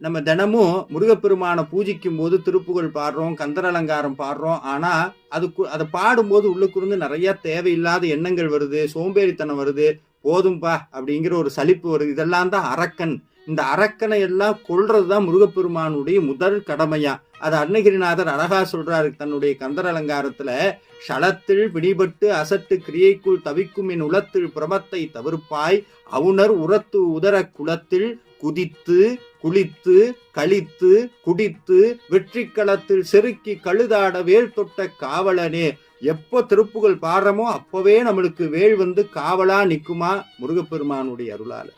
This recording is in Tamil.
நம்ம தினமும் முருகப்பெருமானை பூஜிக்கும் போது திருப்புகழ் பாடுறோம், கந்தர் அலங்காரம் பாடுறோம். ஆனா அதை பாடும்போது உள்ளுக்குருந்து நிறைய தேவையில்லாத எண்ணங்கள் வருது, சோம்பேறித்தனம் வருது. போதும்பா அப்படிங்கிற ஒரு சலிப்பு வருது. இதெல்லாம் தான் அரக்கன். இந்த அரக்கனை எல்லாம் கொல்றதுதான் முருகப்பெருமானுடைய முதல் கடமையா. அது அருணகிரிநாதர் அழகா சொல்றாரு தன்னுடைய கந்தர் அலங்காரத்துல. ஷளத்தில் பிடிபட்டு அசட்டு கிரியைக்குள் தவிக்கும் என் உளத்தில் பிரமத்தை தவிர்ப்பாய், அவுணர் உரத்து உதர குளத்தில் குதித்து குளித்து கழித்து குடித்து வெற்றி களத்தில் செருக்கி கழுதாட வேல் தொட்ட காவலனே. எப்போ திருப்புகழ் பாடுறோமோ அப்பவே நம்மளுக்கு வேல் வந்து காவலா நிக்குமா முருகப்பெருமானுடைய அருளால.